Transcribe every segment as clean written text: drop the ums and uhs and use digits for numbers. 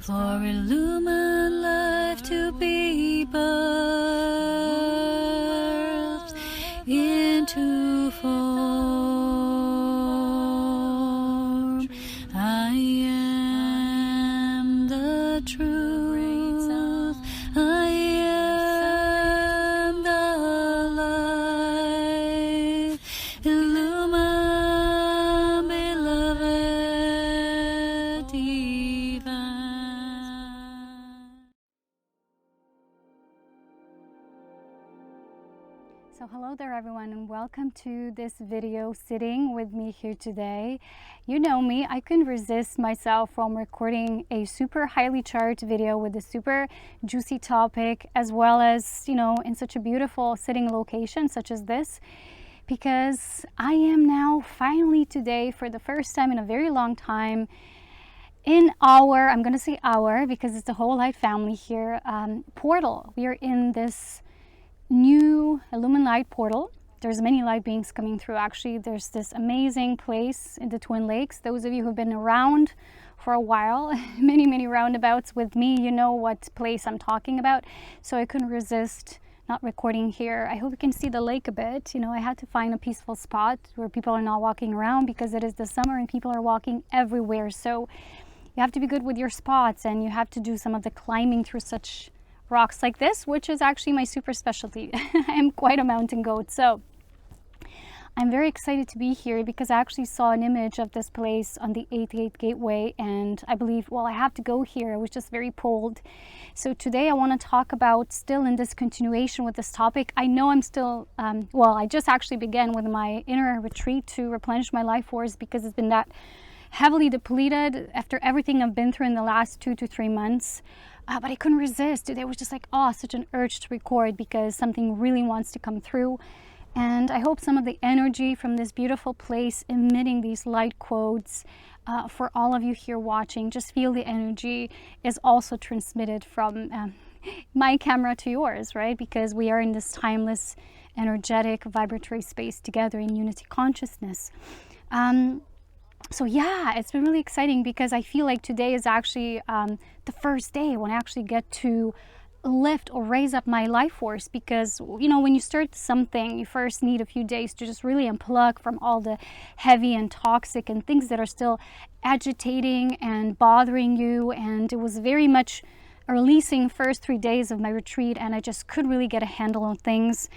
for illumined life to be birthed into form. I am the truth. I am the light. Illumined, beloved divine. So hello there everyone, and welcome to this video sitting with me here today. You know me, I couldn't resist myself from recording a super highly charged video with a super juicy topic, as well as, you know, in such a beautiful sitting location such as this, because I am now finally today, for the first time in a very long time, in our, I'm going to say our because it's the whole light family here, portal. We are in this new Illumined light portal. There's many light beings coming through. Actually, there's this amazing place in the Twin Lakes. Those of you who've been around for a while, many roundabouts with me, you know what place I'm talking about. So I couldn't resist not recording here. I hope you can see the lake a bit. You know, I had to find a peaceful spot where people are not walking around, because it is the summer and people are walking everywhere. So you have to be good with your spots, and you have to do some of the climbing through such rocks like this, which is actually my super specialty. I am quite a mountain goat, so I'm very excited to be here because I actually saw an image of this place on the 88 Gateway, and I believe, well, I have to go here. I was just very pulled. So today I want to talk about, still in this continuation with this topic. I know I'm still, I just actually began with my inner retreat to replenish my life force, because it's been that heavily depleted after everything I've been through in the last 2 to 3 months. But I couldn't resist. Today was just like, such an urge to record, because something really wants to come through. And I hope some of the energy from this beautiful place emitting these light quotes, for all of you here watching, just feel the energy is also transmitted from my camera to yours, right? Because we are in this timeless, energetic, vibratory space together in unity consciousness. So yeah, it's been really exciting, because I feel like today is actually the first day when I actually get to lift or raise up my life force. Because, you know, when you start something, you first need a few days to just really unplug from all the heavy and toxic and things that are still agitating and bothering you. And it was very much a releasing first 3 days of my retreat, and I just couldn't really get a handle on things.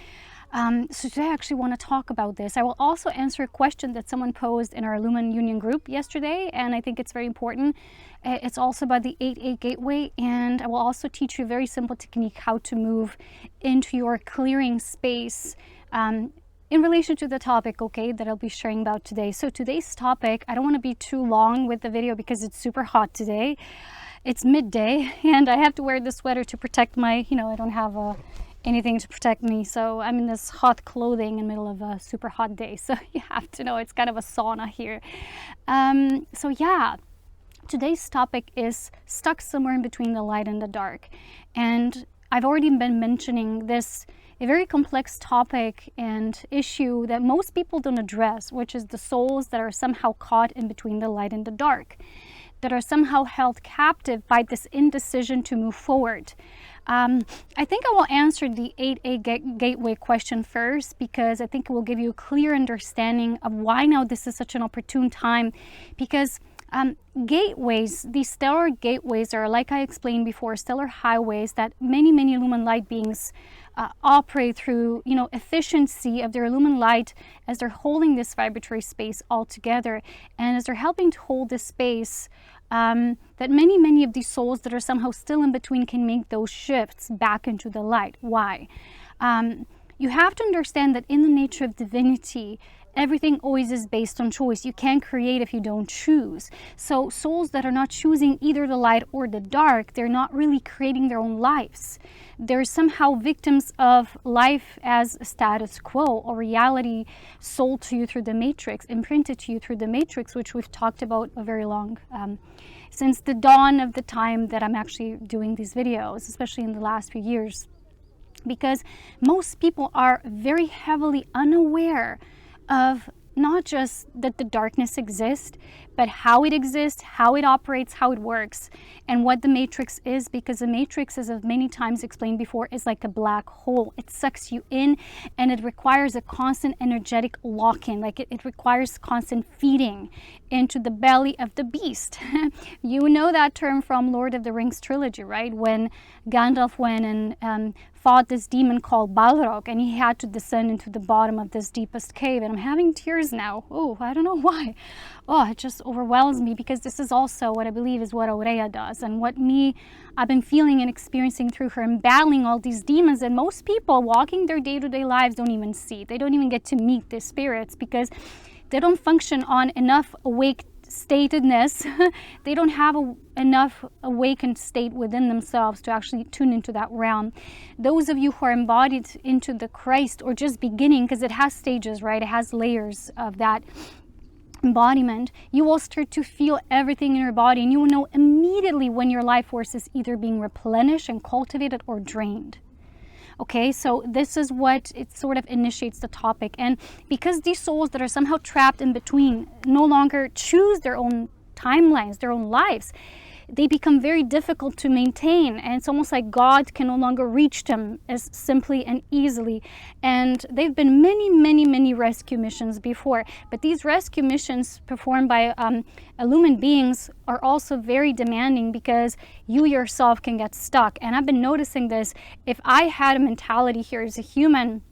So today I actually want to talk about this. I will also answer a question that someone posed in our Illumined Union group yesterday, and I think it's very important. It's also about the 88 Gateway, and I will also teach you a very simple technique how to move into your clearing space in relation to the topic, okay, that I'll be sharing about today. So today's topic, I don't want to be too long with the video because it's super hot today. It's midday, and I have to wear the sweater to protect my, you know, I don't have anything to protect me, so I'm in this hot clothing in the middle of a super hot day, so you have to know it's kind of a sauna here. So yeah, today's topic is stuck somewhere in between the light and the dark, and I've already been mentioning this, a very complex topic and issue that most people don't address, which is the souls that are somehow caught in between the light and the dark, that are somehow held captive by this indecision to move forward. I think I will answer the 8A Gateway question first, because I think it will give you a clear understanding of why now this is such an opportune time. Because gateways, these stellar gateways are, like I explained before, stellar highways that many Illumined light beings operate through, you know, efficiency of their Illumined light as they're holding this vibratory space all together, and as they're helping to hold this space, that many of these souls that are somehow still in between can make those shifts back into the light. Why? You have to understand that in the nature of divinity, everything always is based on choice. You can't create if you don't choose. So souls that are not choosing either the light or the dark, they're not really creating their own lives. They're somehow victims of life as status quo, or reality sold to you through the matrix, imprinted to you through the matrix, which we've talked about a very long, since the dawn of the time that I'm actually doing these videos, especially in the last few years. Because most people are very heavily unaware of not just that the darkness exists, but how it exists, how it operates, how it works, and what the matrix is, because the matrix, as I've many times explained before, is like a black hole. It sucks you in, and it requires a constant energetic lock-in. Like it requires constant feeding into the belly of the beast. You know that term from Lord of the Rings trilogy, right? When Gandalf went and fought this demon called Balrog, and he had to descend into the bottom of this deepest cave. And I'm having tears now. Oh, I don't know why. Oh, it just overwhelms me, because this is also what I believe is what Aurea does, and what I've been feeling and experiencing through her, and battling all these demons that most people walking their day-to-day lives don't even see. They don't even get to meet these spirits, because they don't function on enough awake statedness. They don't have enough awakened state within themselves to actually tune into that realm. Those of you who are embodied into the Christ, or just beginning, because it has stages, right? It has layers of that embodiment. You will start to feel everything in your body, and you will know immediately when your life force is either being replenished and cultivated or drained. Okay, so this is what it sort of initiates the topic. And because these souls that are somehow trapped in between no longer choose their own timelines, their own lives, they become very difficult to maintain, and it's almost like God can no longer reach them as simply and easily. And they've been many rescue missions before, but these rescue missions performed by illumined beings are also very demanding, because you yourself can get stuck. And I've been noticing this. If I had a mentality here as a human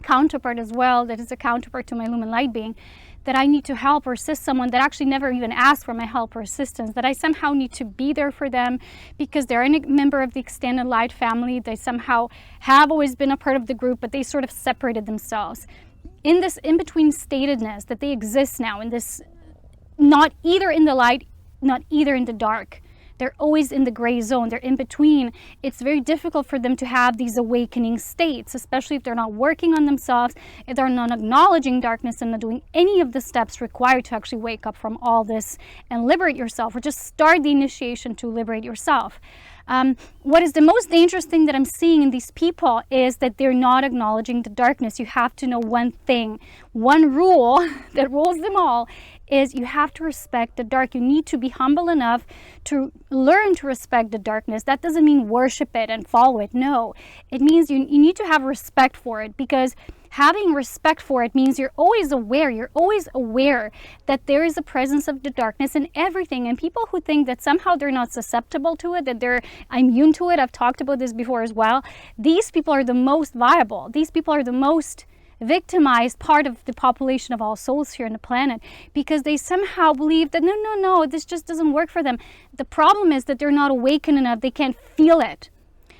counterpart as well, that is a counterpart to my illumined light being, that I need to help or assist someone that actually never even asked for my help or assistance, that I somehow need to be there for them because they're a member of the extended light family. They somehow have always been a part of the group, but they sort of separated themselves. In this in-between statedness that they exist now, in this not either in the light, not either in the dark. They're always in the gray zone. They're in between. It's very difficult for them to have these awakening states, especially if they're not working on themselves, if they're not acknowledging darkness and not doing any of the steps required to actually wake up from all this and liberate yourself, or just start the initiation to liberate yourself. What is the most dangerous thing that I'm seeing in these people is that they're not acknowledging the darkness. You have to know one thing, one rule that rules them all, is you have to respect the dark. You need to be humble enough to learn to respect the darkness. That doesn't mean worship it and follow it. No, it means you need to have respect for it, because having respect for it means you're always aware that there is a presence of the darkness in everything. And people who think that somehow they're not susceptible to it, that they're immune to it, I've talked about this before as well, these people are the most viable. These people are the most victimized part of the population of all souls here on the planet, because they somehow believe that no, this just doesn't work for them. The problem is that they're not awakened enough. They can't feel it.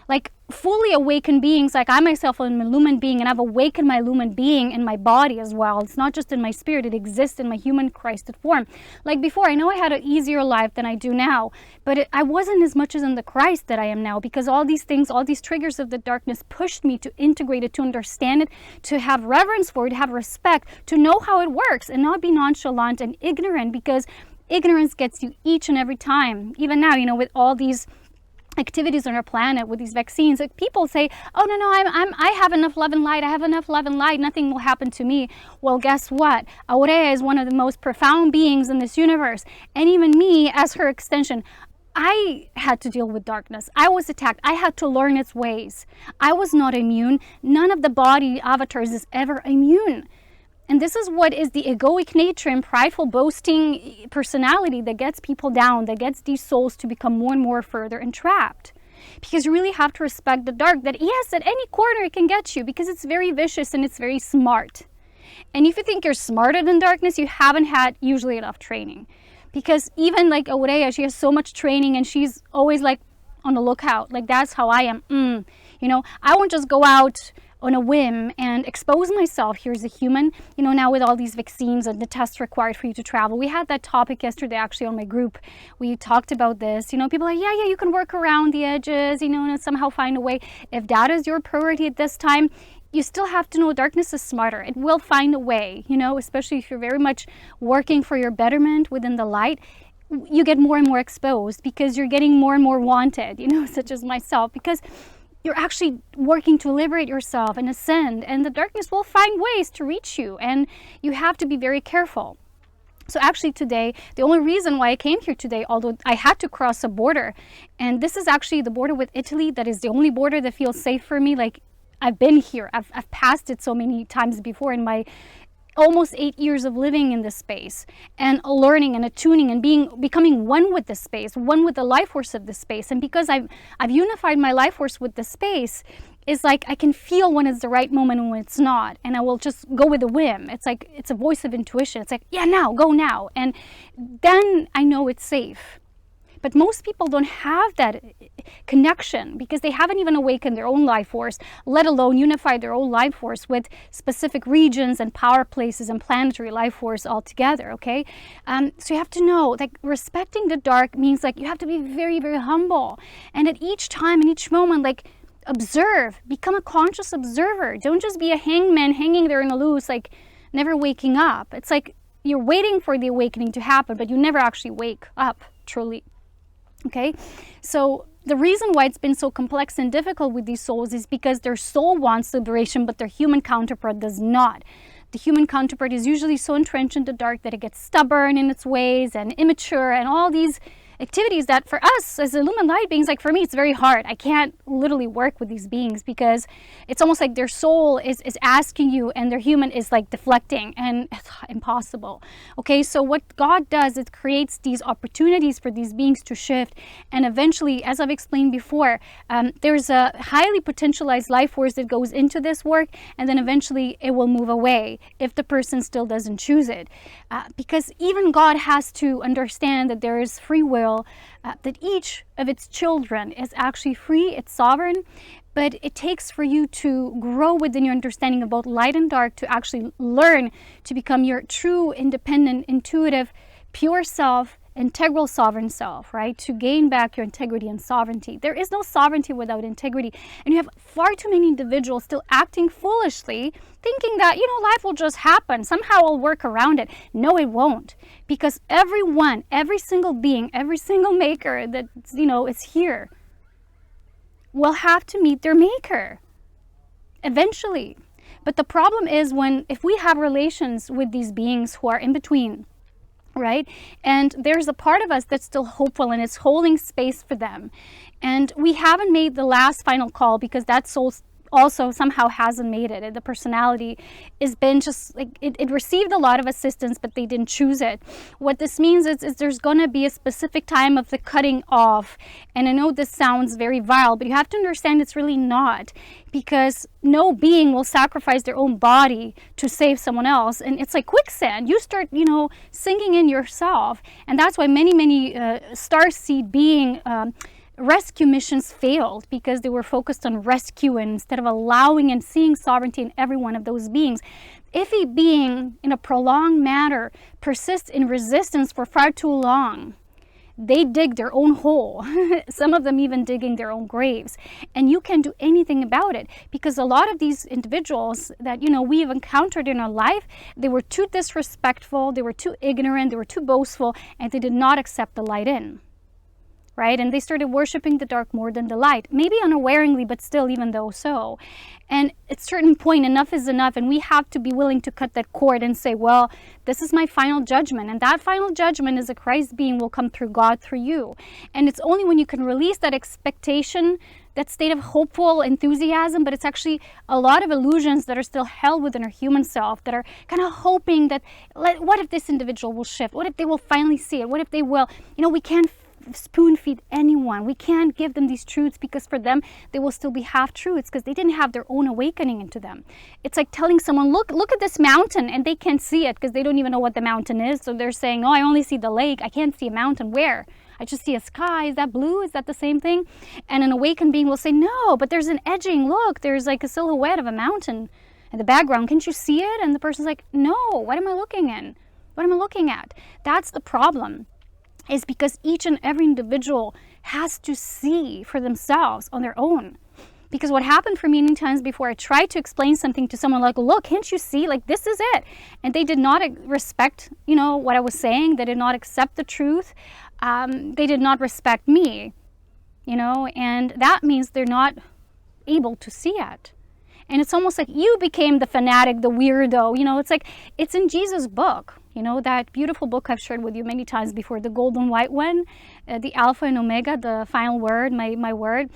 Like fully awakened beings, like I myself am an illumined being, and I've awakened my illumined being in my body as well. It's not just in my spirit, it exists in my human Christed form. Like before, I know I had an easier life than I do now, but I wasn't as much as in the Christ that I am now, because all these things, all these triggers of the darkness pushed me to integrate it, to understand it, to have reverence for it, to have respect, to know how it works, and not be nonchalant and ignorant, because ignorance gets you each and every time. Even now, with all these activities on our planet with these vaccines, like people say, oh no, I have enough love and light, I have enough love and light, nothing will happen to me. Well, guess what? Aurea is one of the most profound beings in this universe, and even me as her extension, I had to deal with darkness. I was attacked. I had to learn its ways. I was not immune. None of the body avatars is ever immune. And this is what is the egoic nature and prideful boasting personality that gets people down, that gets these souls to become more and more further entrapped. Because you really have to respect the dark, that yes, at any corner it can get you, because it's very vicious and it's very smart. And if you think you're smarter than darkness, you haven't had usually enough training. Because even like Aurea, she has so much training and she's always like on the lookout. Like that's how I am. I won't just go out on a whim and expose myself here as a human, now with all these vaccines and the tests required for you to travel. We had that topic yesterday actually on my group. We talked about this, people are like, yeah, you can work around the edges, and somehow find a way. If that is your priority at this time, you still have to know darkness is smarter. It will find a way, especially if you're very much working for your betterment within the light. You get more and more exposed because you're getting more and more wanted, such as myself, because you're actually working to liberate yourself and ascend, and the darkness will find ways to reach you, and you have to be very careful. So actually today, the only reason why I came here today, although I had to cross a border, and this is actually the border with Italy, that is the only border that feels safe for me. Like, I've been here, I've passed it so many times before in my almost 8 years of living in this space, and learning and attuning and becoming one with the space, one with the life force of the space. And because I've unified my life force with the space, it's like I can feel when it's the right moment and when it's not, and I will just go with a whim. It's like it's a voice of intuition. It's like, yeah, now, go now, and then I know it's safe. But most people don't have that connection because they haven't even awakened their own life force, let alone unified their own life force with specific regions and power places and planetary life force altogether, okay? So you have to know, like, respecting the dark means, like, you have to be very, very humble. And at each time, in each moment, like, observe, become a conscious observer. Don't just be a hangman hanging there in a loose, like, never waking up. It's like you're waiting for the awakening to happen, but you never actually wake up, truly. Okay, so the reason why it's been so complex and difficult with these souls is because their soul wants liberation, but their human counterpart does not. The human counterpart is usually so entrenched in the dark that it gets stubborn in its ways and immature and all these activities that for us as illumined light beings, like for me, it's very hard. I can't literally work with these beings because it's almost like their soul is asking you and their human is like deflecting, and it's impossible. Okay, so what God does, it creates these opportunities for these beings to shift, and eventually, as I've explained before, there's a highly potentialized life force that goes into this work, and then eventually it will move away if the person still doesn't choose it. Because even God has to understand that there is free will, that each of its children is actually free, it's sovereign, but it takes for you to grow within your understanding of both light and dark to actually learn to become your true, independent, intuitive, pure self, integral sovereign self, right? To gain back your integrity and sovereignty. There is no sovereignty without integrity. And you have far too many individuals still acting foolishly, thinking that, life will just happen. Somehow I'll work around it. No, it won't. Because everyone, every single being, every single maker that, is here will have to meet their maker eventually. But the problem is if we have relations with these beings who are in between, right? And there's a part of us that's still hopeful and is holding space for them. And we haven't made the last final call because that soul also somehow hasn't made it. The personality has been just like, it received a lot of assistance, but they didn't choose it. What this means is there's going to be a specific time of the cutting off. And I know this sounds very vile, but you have to understand it's really not, because no being will sacrifice their own body to save someone else. And it's like quicksand. You start, sinking in yourself. And that's why many starseed being rescue missions failed, because they were focused on rescue instead of allowing and seeing sovereignty in every one of those beings. If a being in a prolonged manner persists in resistance for far too long, they dig their own hole, some of them even digging their own graves, and you can't do anything about it, because a lot of these individuals that we've encountered in our life, they were too disrespectful, they were too ignorant, they were too boastful, and they did not accept the light in. Right? And they started worshiping the dark more than the light, maybe unawarely, but still, even though so. And at a certain point, enough is enough, and we have to be willing to cut that cord and say, well, this is my final judgment, and that final judgment is a Christ being will come through God, through you. And it's only when you can release that expectation, that state of hopeful enthusiasm, but it's actually a lot of illusions that are still held within our human self, that are kind of hoping that, what if this individual will shift? What if they will finally see it? What if they will? We can't spoon feed anyone. We can't give them these truths, because for them they will still be half truths, because they didn't have their own awakening into them. It's like telling someone, look at this mountain, and they can't see it because they don't even know what the mountain is. So they're saying, oh, I only see the lake, I can't see a mountain. Where? I just see a sky. Is that blue? Is that the same thing? And an awakened being will say, no, but there's an edging. Look, there's like a silhouette of a mountain in the background. Can't you see it? And the person's like, no, what am I looking in? What am I looking at? That's the problem. Is because each and every individual has to see for themselves on their own. Because what happened for me many times before, I tried to explain something to someone like, look, can't you see? Like, this is it. And they did not respect, what I was saying. They did not accept the truth. They did not respect me, and that means they're not able to see it. And it's almost like you became the fanatic, the weirdo. You know, it's like, it's in Jesus' book. You know, that beautiful book I've shared with you many times before, the golden white one, the Alpha and Omega, the final word, my word.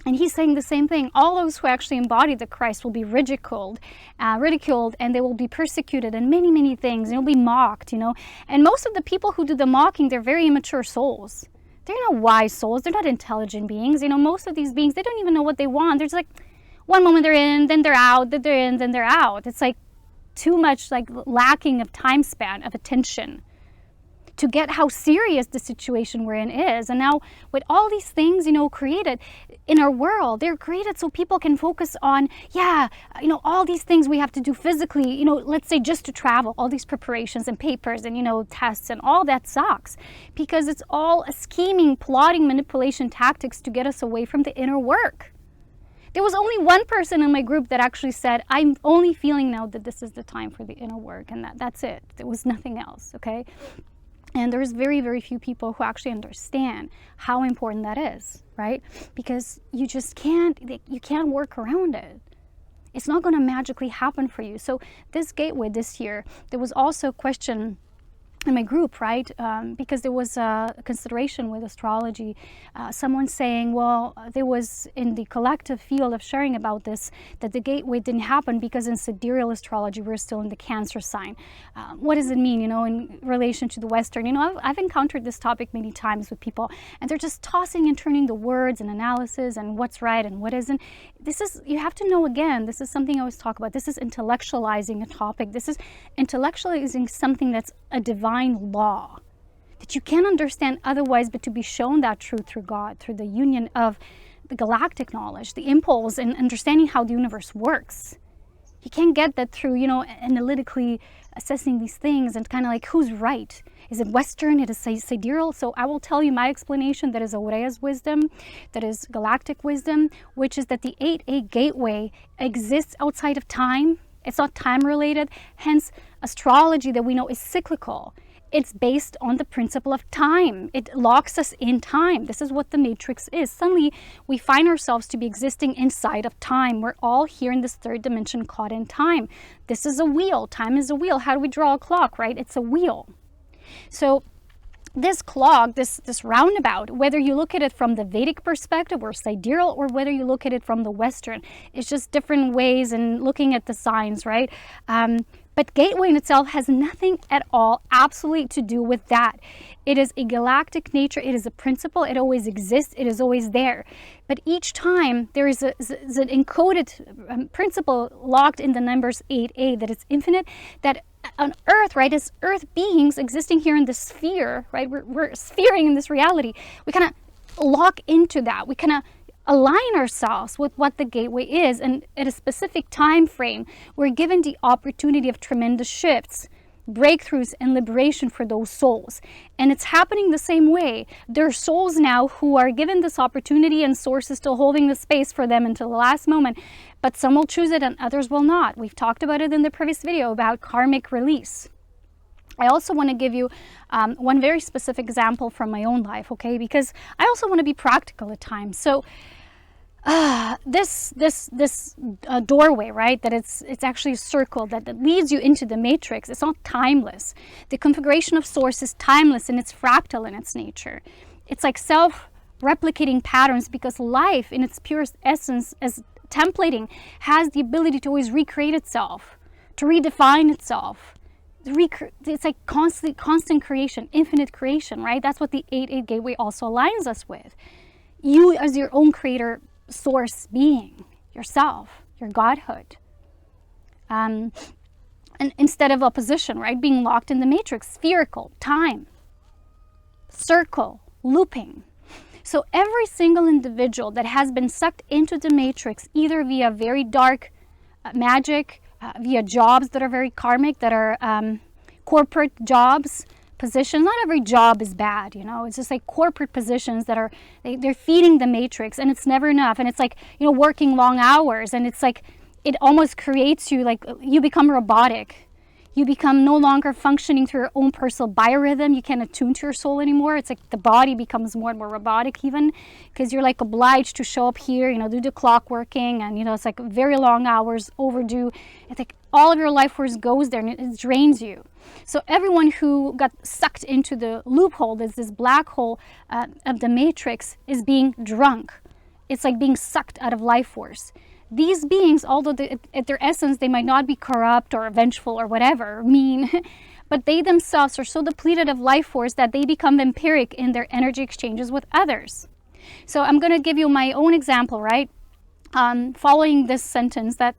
And he's saying the same thing. All those who actually embody the Christ will be ridiculed, and they will be persecuted and many, many things. And they'll be mocked, you know. And most of the people who do the mocking, they're very immature souls. They're not wise souls. They're not intelligent beings. You know, most of these beings, they don't even know what they want. They're just like, one moment they're in, then they're out, then they're in, then they're out. It's like too much like lacking of time span, of attention to get how serious the situation we're in is. And now with all these things, you know, created in our world, they're created so people can focus on, you know, all these things we have to do physically, you know, let's say just to travel, all these preparations and papers and, you know, tests and all that sucks, because it's all a scheming, plotting, manipulation tactics to get us away from the inner work. There was only one person in my group that actually said, I'm only feeling now that this is the time for the inner work, and that's it. There was nothing else, okay? And there's very, very few people who actually understand how important that is, right? Because you just can't work around it. It's not going to magically happen for you. So this gateway this year, there was also a question in my group, right? Because there was a consideration with astrology. Someone saying, well, there was in the collective field of sharing about this, that the gateway didn't happen because in sidereal astrology, we're still in the Cancer sign. What does it mean, you know, in relation to the Western? You know, I've encountered this topic many times with people, and they're just tossing and turning the words and analysis and what's right and what isn't. This is, you have to know, again, this is something I always talk about. This is intellectualizing a topic. This is intellectualizing something that's a divine law that you can't understand otherwise but to be shown that truth through God, through the union of the galactic knowledge, the impulse, and understanding how the universe works. You can't get that through, you know, analytically assessing these things and kind of like, who's right? Is it Western? It is sidereal? So I will tell you my explanation. That is Aurea's wisdom, that is galactic wisdom, which is that the 8A gateway exists outside of time. It's not time related. Hence, astrology that we know is cyclical. It's based on the principle of time. It locks us in time. This is what the matrix is. Suddenly, we find ourselves to be existing inside of time. We're all here in this third dimension caught in time. This is a wheel. Time is a wheel. How do we draw a clock, right? It's a wheel. So this clock, this roundabout, whether you look at it from the Vedic perspective or sidereal, or whether you look at it from the Western, it's just different ways in looking at the signs, right? But gateway in itself has nothing at all absolutely to do with that. It is a galactic nature. It is a principle. It always exists. It is always there. But each time there is an encoded principle locked in the numbers 8A, that it's infinite, that on Earth, right, as Earth beings existing here in the sphere, right, we're sphering in this reality, we kind of lock into that. We kind of align ourselves with what the gateway is, and at a specific time frame, we're given the opportunity of tremendous shifts, breakthroughs, and liberation for those souls. And it's happening the same way. There are souls now who are given this opportunity, and Source is still holding the space for them until the last moment, but some will choose it and others will not. We've talked about it in the previous video about karmic release. I also want to give you one very specific example from my own life, okay? Because I also want to be practical at times. So this doorway, right? That it's actually a circle that leads you into the matrix. It's not timeless. The configuration of Source is timeless, and it's fractal in its nature. It's like self-replicating patterns, because life in its purest essence as templating has the ability to always recreate itself, to redefine itself. It's like constant creation, infinite creation, right? That's what the 8-8 gateway also aligns us with. You as your own creator, source being, yourself, your godhood. And instead of opposition, right? Being locked in the matrix, spherical, time, circle, looping. So every single individual that has been sucked into the matrix, either via very dark magic, via jobs that are very karmic, that are corporate jobs, positions. Not every job is bad, you know. It's just like corporate positions that are, they're feeding the matrix, and it's never enough. And it's like, you know, working long hours, and it's like, it almost creates you, like, you become robotic. You become no longer functioning through your own personal biorhythm. You can't attune to your soul anymore. It's like the body becomes more and more robotic even, because you're like obliged to show up here, do the clock working, and it's like very long hours overdue. It's like all of your life force goes there and it drains you. So everyone who got sucked into the loophole, there's this black hole of the matrix, is being drunk. It's like being sucked out of life force. These beings, although at their essence they might not be corrupt or vengeful or whatever, mean, but they themselves are so depleted of life force that they become vampiric in their energy exchanges with others. So I'm going to give you my own example, right? Following this sentence, that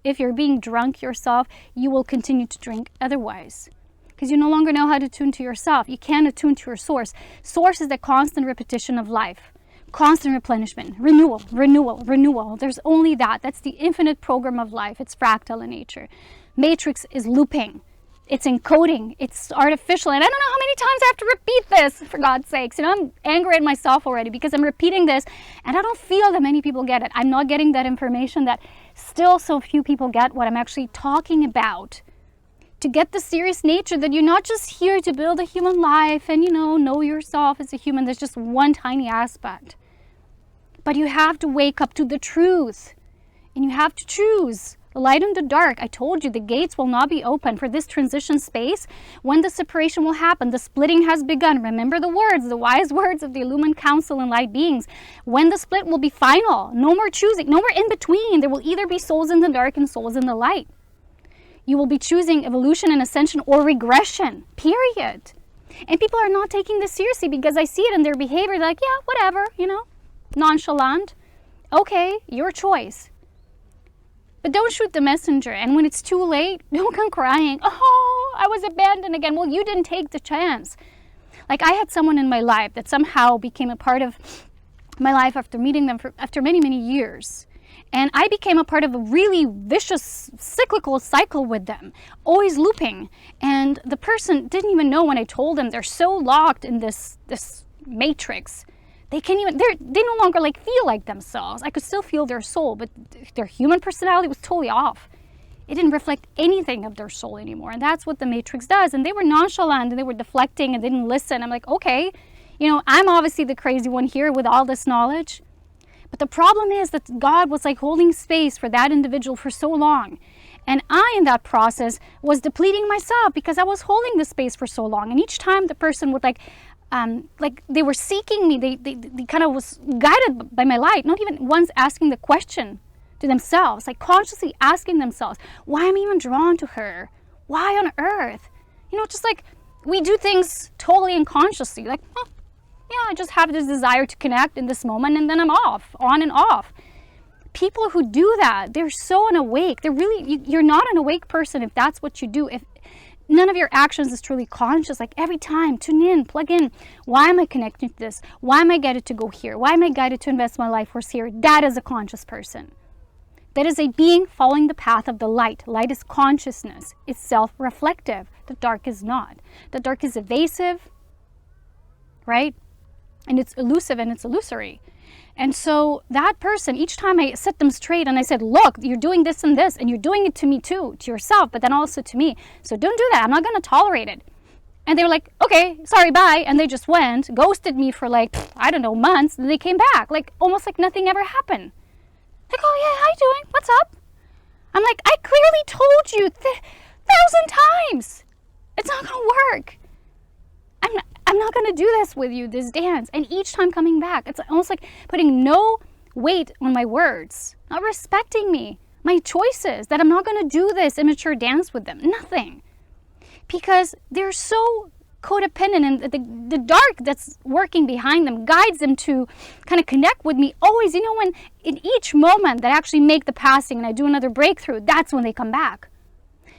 if you're being drunk yourself, you will continue to drink otherwise. Because you no longer know how to tune to yourself. You can't attune to your source. Source is the constant repetition of life. Constant replenishment, renewal, renewal, renewal. There's only that. That's the infinite program of life. It's fractal in nature. Matrix is looping. It's encoding. It's artificial. And I don't know how many times I have to repeat this, for God's sakes. I'm angry at myself already because I'm repeating this and I don't feel that many people get it. I'm not getting that information, that still so few people get what I'm actually talking about. To get the serious nature that you're not just here to build a human life and, know yourself as a human. There's just one tiny aspect. But you have to wake up to the truth. And you have to choose the light and the dark. I told you the gates will not be open for this transition space. When the separation will happen, the splitting has begun. Remember the words, the wise words of the Illumined Council and light beings. When the split will be final. No more choosing, no more in between. There will either be souls in the dark and souls in the light. You will be choosing evolution and ascension or regression, period. And people are not taking this seriously because I see it in their behavior. They're like, yeah, whatever, nonchalant. Okay, your choice. But don't shoot the messenger. And when it's too late, don't come crying. Oh, I was abandoned again. Well, you didn't take the chance. Like I had someone in my life that somehow became a part of my life after meeting them after many, many years. And I became a part of a really vicious cyclical cycle with them, always looping. And the person didn't even know when I told them they're so locked in this matrix. They no longer feel like themselves. I could still feel their soul, but their human personality was totally off. It didn't reflect anything of their soul anymore. And that's what the matrix does. And they were nonchalant and they were deflecting and didn't listen. I'm like, okay, I'm obviously the crazy one here with all this knowledge. But the problem is that God was holding space for that individual for so long. And I, in that process, was depleting myself because I was holding the space for so long. And each time the person would they were seeking me, they kind of was guided by my light, not even once asking the question to themselves, consciously asking themselves, why am I even drawn to her? Why on earth? Just we do things totally unconsciously, I just have this desire to connect in this moment and then I'm off, on and off. People who do that, they're so unawake. You're not an awake person if that's what you do. If none of your actions is truly conscious, every time, tune in, plug in. Why am I connecting to this? Why am I guided to go here? Why am I guided to invest my life force here? That is a conscious person. That is a being following the path of the light. Light is consciousness. It's self-reflective. The dark is not. The dark is evasive, right? And it's elusive and it's illusory. And so that person, each time I set them straight and I said, look, you're doing this and this, and you're doing it to me too, to yourself, but then also to me. So don't do that. I'm not going to tolerate it. And they were like, okay, sorry, bye. And they just went, ghosted me for months. And they came back, almost like nothing ever happened. Oh yeah, how you doing? What's up? I'm like, I clearly told you 1,000 times. It's not going to work. I'm not going to do this with you, this dance. And each time coming back, it's almost like putting no weight on my words, not respecting me, my choices, that I'm not going to do this immature dance with them. Nothing. Because they're so codependent, and the dark that's working behind them guides them to kind of connect with me always. When in each moment that I actually make the passing and I do another breakthrough, that's when they come back.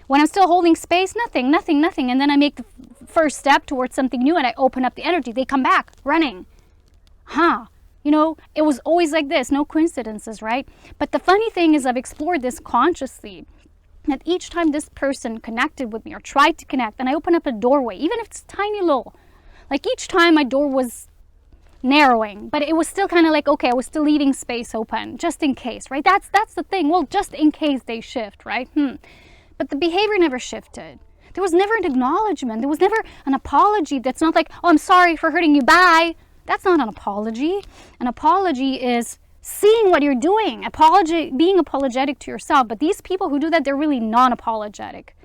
When I'm still holding space, nothing. And then I make the first step towards something new and I open up the energy. They come back running. It was always like this. No coincidences, right? But the funny thing is I've explored this consciously. That each time this person connected with me or tried to connect, and I open up a doorway, even if it's tiny little. Each time my door was narrowing, but it was still kind of okay, I was still leaving space open, just in case, right? That's the thing. Well, just in case they shift, right? But the behavior never shifted. There was never an acknowledgement. There was never an apology. That's not like, oh, I'm sorry for hurting you, bye. That's not an apology. An apology is seeing what you're doing, being apologetic to yourself. But these people who do that, they're really non-apologetic.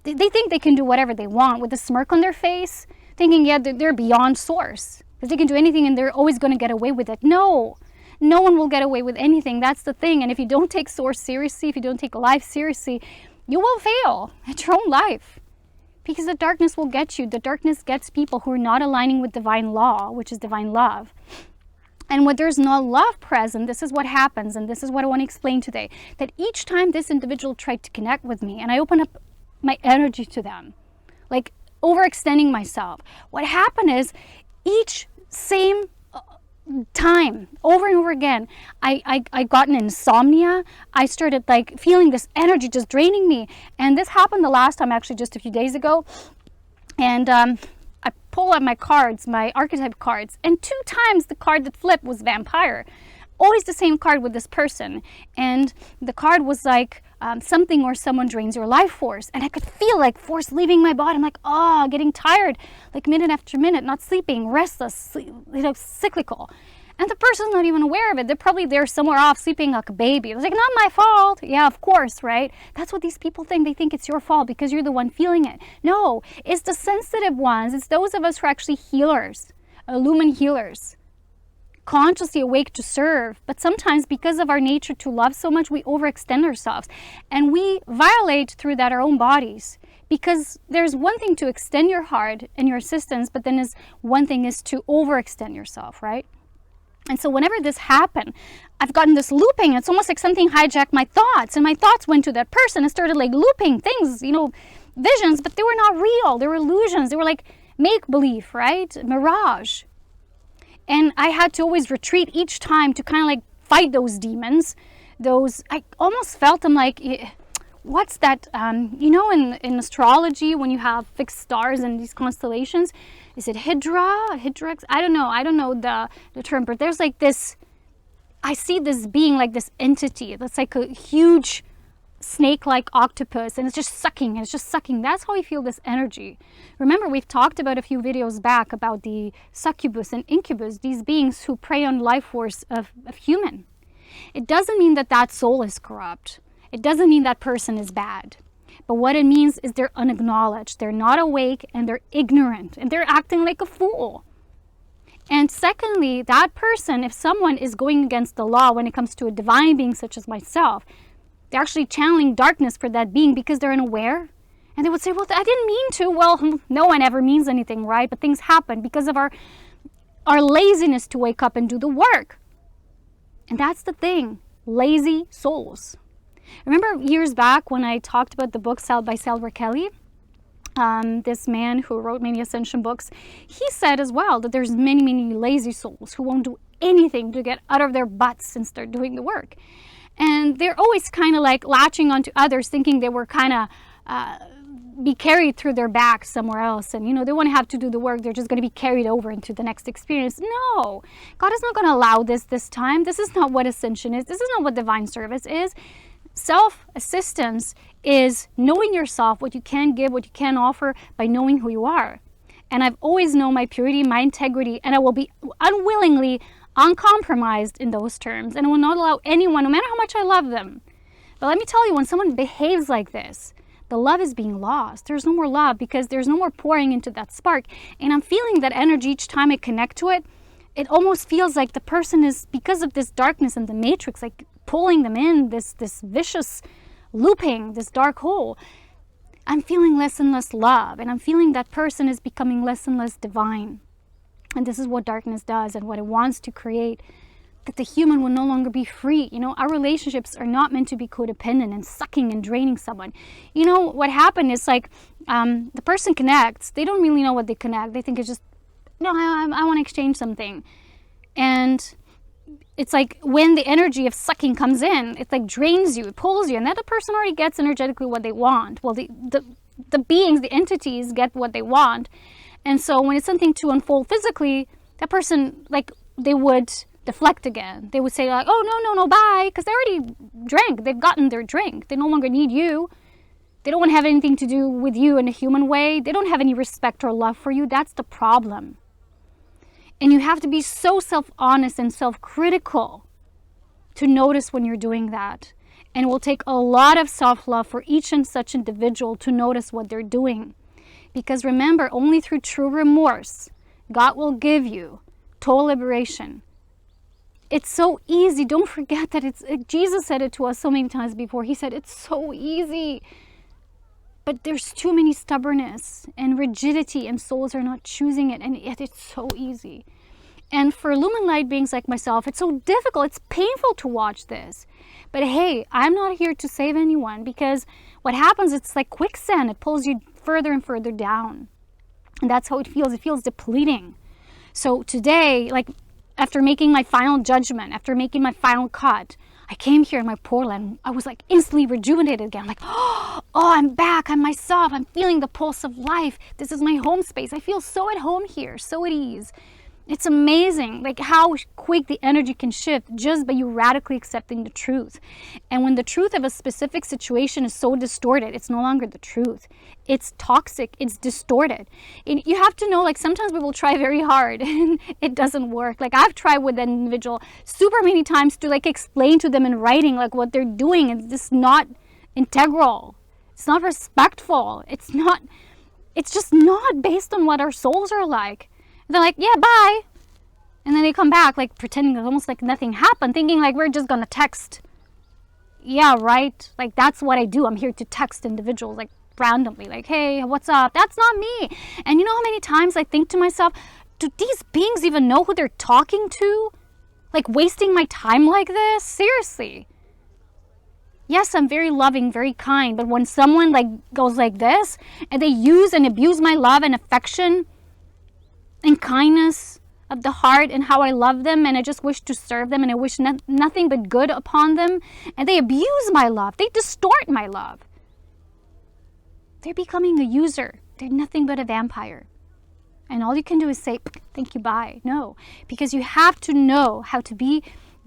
They think they can do whatever they want with a smirk on their face, thinking, yeah, they're beyond source, that they can do anything and they're always going to get away with it. No one will get away with anything. That's the thing. And if you don't take source seriously, if you don't take life seriously, you will fail at your own life, because the darkness will get you. The darkness gets people who are not aligning with divine law, which is divine love. And when there's no love present, this is what happens. And this is what I want to explain today, that each time this individual tried to connect with me and I open up my energy to them, like overextending myself, what happened is each same time, over and over again, I got an insomnia. I started like feeling this energy just draining me. And this happened the last time, actually just a few days ago. And I pull out my cards, my archetype cards, and 2 times the card that flipped was vampire. Always the same card with this person. And the card was like something or someone drains your life force. And I could feel like force leaving my body. I'm like, oh, getting tired, like minute after minute, not sleeping, restless, cyclical. And the person's not even aware of it. They're probably there somewhere off sleeping like a baby. It's like, not my fault. Yeah, of course, right? That's what these people think. They think it's your fault because you're the one feeling it. No, it's the sensitive ones. It's those of us who are actually healers, illumined healers, consciously awake to serve. But sometimes because of our nature to love so much, we overextend ourselves. And we violate through that our own bodies. Because there's one thing to extend your heart and your assistance, but then one thing is to overextend yourself, right? And so whenever this happened, I've gotten this looping. It's almost like something hijacked my thoughts. And my thoughts went to that person and started like looping things, visions, but they were not real. They were illusions. They were like make-believe, right? Mirage. And I had to always retreat each time to kind of like fight those demons. I almost felt them like, what's that, in astrology, when you have fixed stars and these constellations, is it Hydrax? I don't know the term, but there's like this, I see this being like this entity that's like a huge snake-like octopus, and it's just sucking. That's how I feel this energy. Remember, we've talked about a few videos back about the succubus and incubus, these beings who prey on life force of human. It doesn't mean that soul is corrupt. It doesn't mean that person is bad. But what it means is they're unacknowledged. They're not awake and they're ignorant and they're acting like a fool. And secondly, that person, if someone is going against the law when it comes to a divine being such as myself, they're actually channeling darkness for that being because they're unaware. And they would say, well, I didn't mean to. Well, no one ever means anything, right? But things happen because of our laziness to wake up and do the work. And that's the thing, lazy souls. Remember years back when I talked about the book by Salvador Kelly? This man who wrote many ascension books, he said as well that there's many, many lazy souls who won't do anything to get out of their butts and start doing the work. And they're always kind of like latching onto others, thinking they were kind of be carried through their back somewhere else. And, they won't have to do the work. They're just going to be carried over into the next experience. No, God is not going to allow this time. This is not what ascension is. This is not what divine service is. Self-assistance is knowing yourself, what you can give, what you can offer by knowing who you are. And I've always known my purity, my integrity, and I will be unwillingly uncompromised in those terms. And I will not allow anyone, no matter how much I love them. But let me tell you, when someone behaves like this, the love is being lost. There's no more love because there's no more pouring into that spark. And I'm feeling that energy each time I connect to it. It almost feels like the person is, because of this darkness and the matrix, like pulling them in, this vicious looping, this dark hole. I'm feeling less and less love, and I'm feeling that person is becoming less and less divine. And this is what darkness does and what it wants to create, that the human will no longer be free. Our relationships are not meant to be codependent and sucking and draining someone. What happened is like the person connects. They don't really know what they connect. They think it's just, no, I want to exchange something. And it's like when the energy of sucking comes in, it like drains you, it pulls you, and that the person already gets energetically what they want. Well, the beings, the entities get what they want. And so when it's something to unfold physically, that person, like, they would deflect again. They would say like, oh, no, bye, because they already drank. They've gotten their drink. They no longer need you. They don't want to have anything to do with you in a human way. They don't have any respect or love for you. That's the problem. And you have to be so self-honest and self-critical to notice when you're doing that. And it will take a lot of self-love for each and such individual to notice what they're doing. Because remember, only through true remorse, God will give you total liberation. It's so easy. Don't forget that Jesus said it to us so many times before. He said it's so easy. But there's too many stubbornness and rigidity, and souls are not choosing it, and yet it's so easy. And for illumined light beings like myself, it's so difficult. It's painful to watch this. But hey, I'm not here to save anyone, because what happens, it's like quicksand. It pulls you further and further down. And that's how it feels. It feels depleting. So today, like after making my final judgment, after making my final cut, I came here in my portal and I was like instantly rejuvenated again. I'm like, oh, I'm back. I'm myself. I'm feeling the pulse of life. This is my home space. I feel so at home here, so at ease. It's amazing, like how quick the energy can shift just by you radically accepting the truth. And when the truth of a specific situation is so distorted, it's no longer the truth. It's toxic, it's distorted. And you have to know, like sometimes we will try very hard and it doesn't work. Like I've tried with an individual super many times to like explain to them in writing like what they're doing. It's just not integral. It's not respectful. It's just not based on what our souls are like. They're like, yeah, bye. And then they come back like pretending almost like nothing happened, thinking like we're just gonna text. Yeah, right? Like that's what I do. I'm here to text individuals like randomly, like, hey, what's up? That's not me. And you know how many times I think to myself, do these beings even know who they're talking to? Like wasting my time like this? Seriously. Yes, I'm very loving, very kind, but when someone like goes like this and they use and abuse my love and affection and kindness of the heart and how I love them and I just wish to serve them and I wish nothing but good upon them, and they abuse my love, they distort my love, they're becoming a user. They're nothing but a vampire. And all you can do is say, thank you, bye. No, because you have to know how to be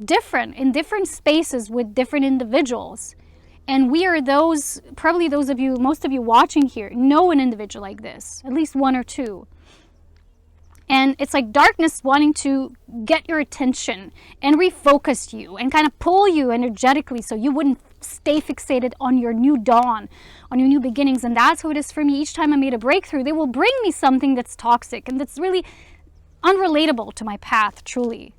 different in different spaces with different individuals. And we are those, probably those of you, most of you watching here, know an individual like this, at least one or two. And it's like darkness wanting to get your attention and refocus you and kind of pull you energetically so you wouldn't stay fixated on your new dawn, on your new beginnings. And that's how it is for me. Each time I made a breakthrough, they will bring me something that's toxic and that's really unrelatable to my path, truly.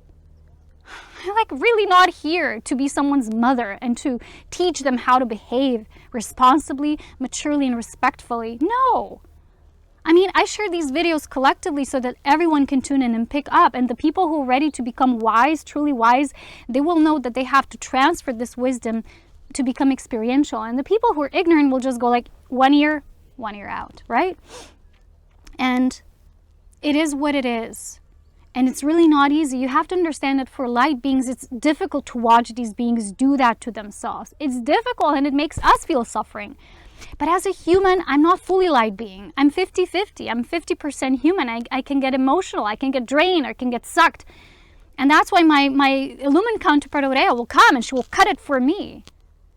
I'm like really not here to be someone's mother and to teach them how to behave responsibly, maturely, and respectfully. No. I mean, I share these videos collectively so that everyone can tune in and pick up. And the people who are ready to become wise, truly wise, they will know that they have to transfer this wisdom to become experiential. And the people who are ignorant will just go like 1 year out, right? And it is what it is. And it's really not easy. You have to understand that for light beings, it's difficult to watch these beings do that to themselves. It's difficult and it makes us feel suffering. But as a human, I'm not fully light being. I'm 50-50. I'm 50% human. I can get emotional. I can get drained. I can get sucked. And that's why my illumined counterpart Aurea will come and she will cut it for me.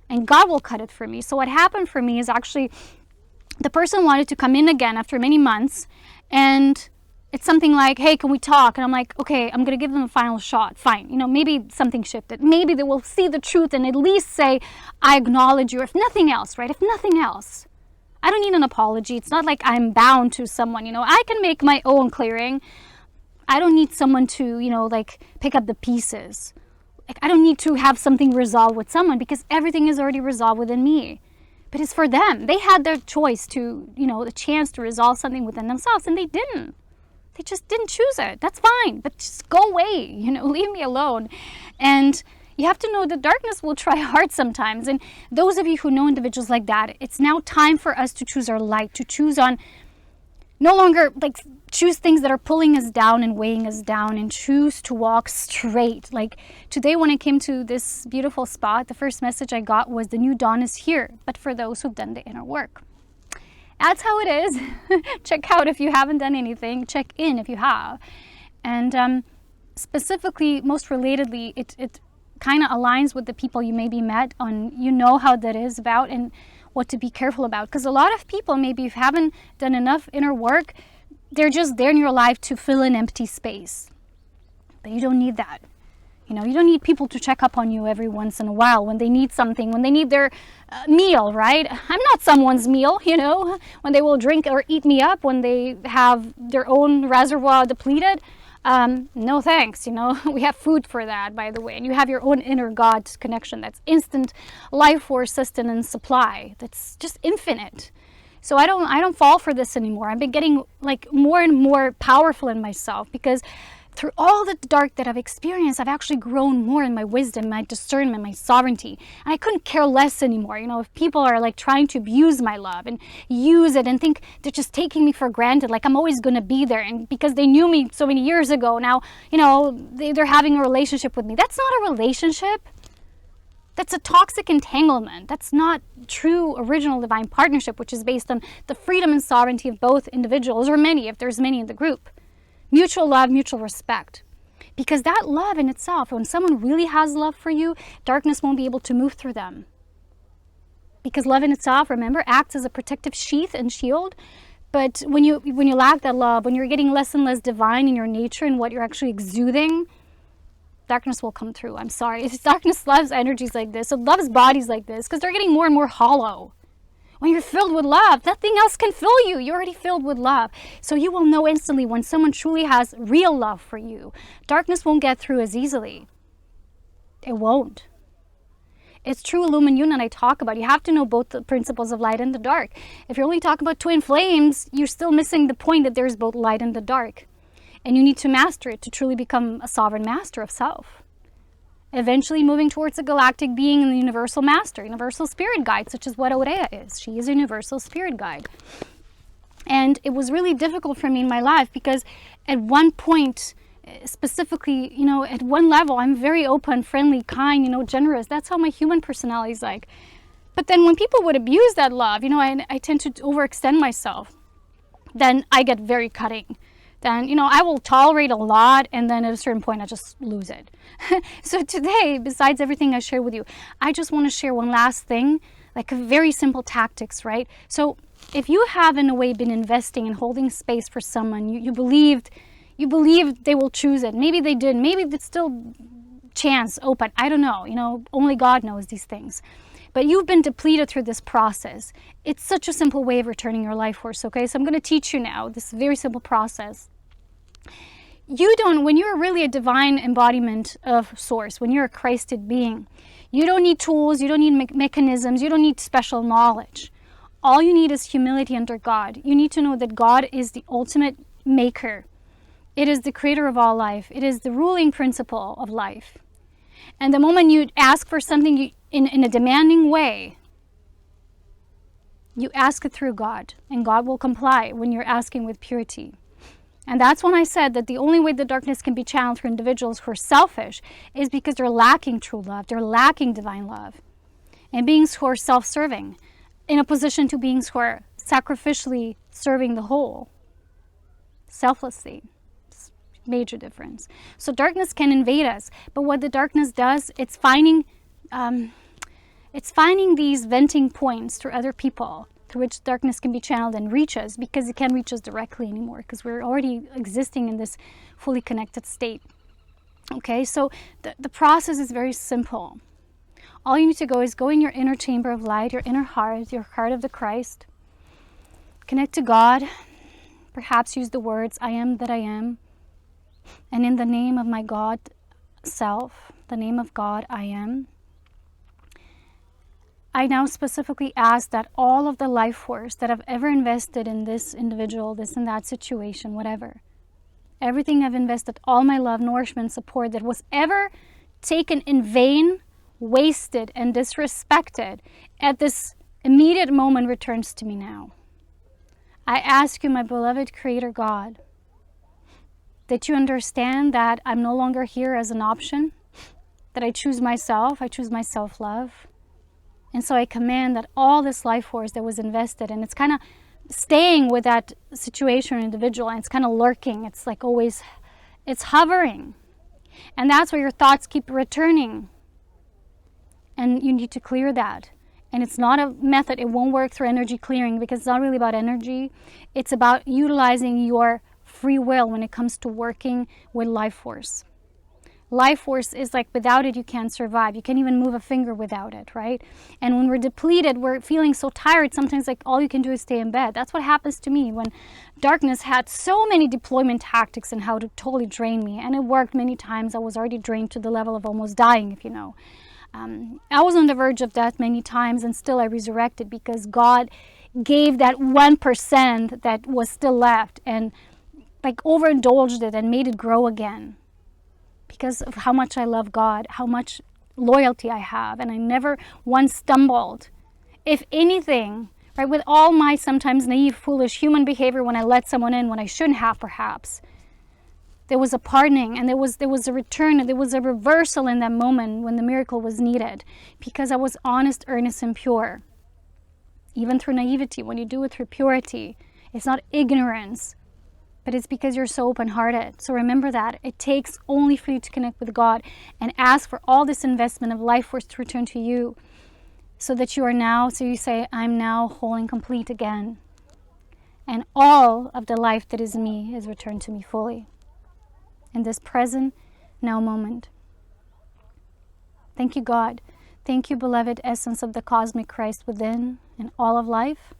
And God will cut it for me. So what happened for me is actually the person wanted to come in again after many months. And it's something like, hey, can we talk? And I'm like, okay, I'm going to give them a final shot. Fine. You know, maybe something shifted. Maybe they will see the truth and at least say, I acknowledge you. If nothing else, right? If nothing else. I don't need an apology. It's not like I'm bound to someone, you know. I can make my own clearing. I don't need someone to, you know, like pick up the pieces. Like I don't need to have something resolved with someone because everything is already resolved within me. But it's for them. They had their choice to, you know, the chance to resolve something within themselves and they didn't. They just didn't choose it. That's fine. But just go away, you know, leave me alone. And you have to know that darkness will try hard sometimes. And those of you who know individuals like that, it's now time for us to choose our light, to choose on, no longer like choose things that are pulling us down and weighing us down and choose to walk straight. Like today when I came to this beautiful spot, the first message I got was the new dawn is here, but for those who've done the inner work. That's how it is. Check out if you haven't done anything. Check in if you have. And specifically, most relatedly, it kind of aligns with the people you maybe met on, you know how that is about. And what to be careful about. Because a lot of people, maybe if you haven't done enough inner work, they're just there in your life to fill an empty space. But you don't need that. You know, you don't need people to check up on you every once in a while when they need something, when they need their meal, right? I'm not someone's meal, you know, when they will drink or eat me up, when they have their own reservoir depleted. No thanks, you know, we have food for that, by the way. And you have your own inner God connection that's instant life force, sustenance, supply. That's just infinite. So I don't fall for this anymore. I've been getting like more and more powerful in myself, because through all the dark that I've experienced, I've actually grown more in my wisdom, my discernment, my sovereignty. And I couldn't care less anymore. You know, if people are like trying to abuse my love and use it and think they're just taking me for granted, like I'm always going to be there. And because they knew me so many years ago, now, you know, they're having a relationship with me. That's not a relationship. That's a toxic entanglement. That's not true original divine partnership, which is based on the freedom and sovereignty of both individuals, or many, if there's many in the group. Mutual love, mutual respect. Because that love in itself, when someone really has love for you, darkness won't be able to move through them. Because love in itself, remember, acts as a protective sheath and shield. But when you lack that love, when you're getting less and less divine in your nature and what you're actually exuding, darkness will come through. I'm sorry. Darkness loves energies like this. It loves bodies like this because they're getting more and more hollow. When you're filled with love, nothing else can fill you. You're already filled with love. So you will know instantly when someone truly has real love for you. Darkness won't get through as easily. It won't. It's true Illumined Union I talk about. You have to know both the principles of light and the dark. If you're only talking about twin flames, you're still missing the point that there's both light and the dark. And you need to master it to truly become a sovereign master of self. Eventually moving towards a galactic being and the universal master, universal spirit guide, such as what Aurea is. She is a universal spirit guide. And it was really difficult for me in my life because at one point, specifically, you know, at one level, I'm very open, friendly, kind, you know, generous. That's how my human personality is like. But then when people would abuse that love, you know, I tend to overextend myself. Then I get very cutting. Then, you know, I will tolerate a lot, and then at a certain point, I just lose it. So today, besides everything I share with you, I just want to share one last thing, like a very simple tactics, right? So if you have, in a way, been investing and holding space for someone, you believed they will choose it. Maybe they did. Maybe it's still chance open. I don't know. You know, only God knows these things. But you've been depleted through this process. It's such a simple way of returning your life force, okay? So I'm going to teach you now this very simple process. When you're really a divine embodiment of source, when you're a Christed being, you don't need tools, you don't need mechanisms, you don't need special knowledge. All you need is humility under God. You need to know that God is the ultimate maker. It is the creator of all life. It is the ruling principle of life. And the moment you ask for something in a demanding way, you ask it through God, and God will comply when you're asking with purity. And that's when I said that the only way the darkness can be channeled through individuals who are selfish is because they're lacking true love, they're lacking divine love. And beings who are self-serving, in opposition to beings who are sacrificially serving the whole, selflessly. Major difference. So darkness can invade us, but what the darkness does, it's finding these venting points through other people through which darkness can be channeled and reach us, because it can't reach us directly anymore because we're already existing in this fully connected state. Okay, so the process is very simple. All you need to go in your inner chamber of light, your inner heart, your heart of the Christ. Connect to God. Perhaps use the words, I am that I am. And in the name of my God self, the name of God I am, I now specifically ask that all of the life force that I've ever invested in this individual, this and that situation, whatever, everything I've invested, all my love, nourishment, support that was ever taken in vain, wasted, and disrespected at this immediate moment returns to me now. I ask you, my beloved Creator God, that you understand that I'm no longer here as an option, that I choose myself, I choose my self-love. And so I command that all this life force that was invested, and it's kind of staying with that situation or individual, and it's kind of lurking, it's like always, it's hovering. And that's where your thoughts keep returning. And you need to clear that. And it's not a method, it won't work through energy clearing, because it's not really about energy. It's about utilizing your free will when it comes to working with life force. Life force is like, without it, you can't survive. You can't even move a finger without it, right? And when we're depleted, we're feeling so tired, sometimes like all you can do is stay in bed. That's what happens to me when darkness had so many deployment tactics and how to totally drain me. And it worked many times. I was already drained to the level of almost dying, if you know. I was on the verge of death many times, and still I resurrected because God gave that 1% that was still left and like overindulged it and made it grow again. Because of how much I love God, how much loyalty I have, and I never once stumbled. If anything, right, with all my sometimes naive, foolish human behavior when I let someone in when I shouldn't have perhaps, there was a pardoning, and there was a return, and there was a reversal in that moment when the miracle was needed, because I was honest, earnest, and pure. Even through naivety, when you do it through purity, it's not ignorance, but it's because you're so open-hearted. So remember that. It takes only for you to connect with God and ask for all this investment of life force to return to you, so that you are now, so you say, I'm now whole and complete again. And all of the life that is me is returned to me fully in this present now moment. Thank you, God. Thank you, beloved essence of the cosmic Christ within and all of life.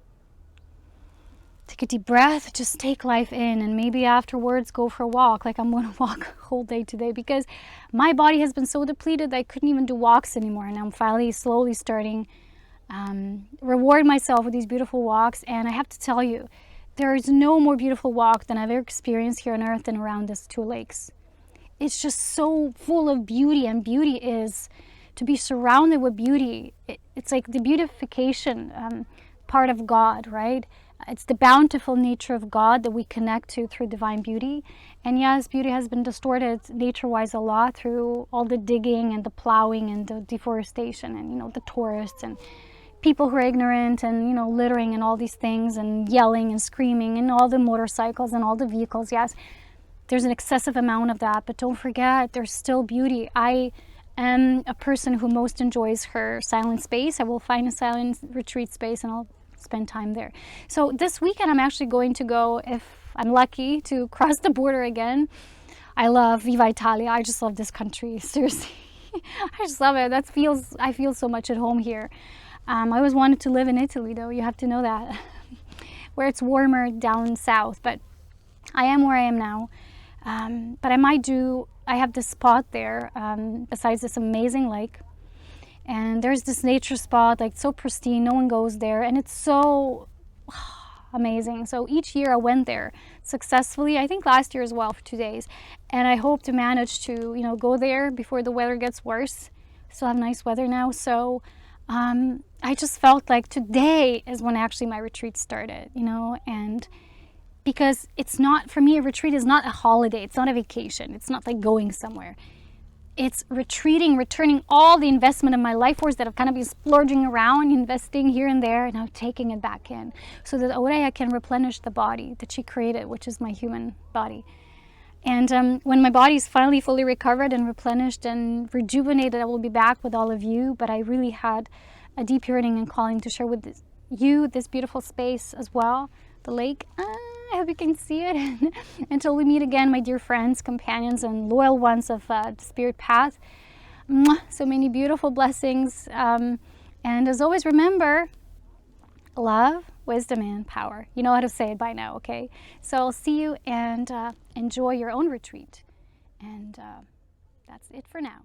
Take a deep breath, just take life in, and maybe afterwards go for a walk. Like I'm going to walk a whole day today because my body has been so depleted that I couldn't even do walks anymore. And I'm finally slowly starting reward myself with these beautiful walks. And I have to tell you, there is no more beautiful walk than I've ever experienced here on earth and around these two lakes. It's just so full of beauty, and beauty is to be surrounded with beauty. It's like the beautification part of God, right? It's the bountiful nature of God that we connect to through divine beauty. And yes, beauty has been distorted nature-wise a lot through all the digging and the plowing and the deforestation and, you know, the tourists and people who are ignorant and, you know, littering and all these things and yelling and screaming and all the motorcycles and all the vehicles. Yes, there's an excessive amount of that, but don't forget, there's still beauty. I am a person who most enjoys her silent space. I will find a silent retreat space and I'll spend time there. So this weekend I'm actually going to go, if I'm lucky, to cross the border again. I love Viva Italia. I just love this country. Seriously. I just love it. I feel so much at home here. I always wanted to live in Italy, though. You have to know that. Where it's warmer down south. But I am where I am now. But I have this spot there, besides this amazing lake. And there's this nature spot, like so pristine, no one goes there, and it's so amazing. So each year I went there successfully, I think last year as well, for 2 days. And I hope to manage to, you know, go there before the weather gets worse. Still have nice weather now. So I just felt like today is when actually my retreat started, you know, and because it's not, for me, a retreat is not a holiday. It's not a vacation. It's not like going somewhere. It's retreating, returning all the investment of my life force that I've kind of been splurging around, investing here and there, and now taking it back in so that Aurea can replenish the body that she created, which is my human body. And when my body is finally fully recovered and replenished and rejuvenated, I will be back with all of you. But I really had a deep yearning and calling to share with you this beautiful space as well, the lake. I hope you can see it. Until we meet again, my dear friends, companions, and loyal ones of the Spirit Path. So many beautiful blessings. And as always, remember, love, wisdom, and power. You know how to say it by now, okay? So I'll see you, and enjoy your own retreat. And that's it for now.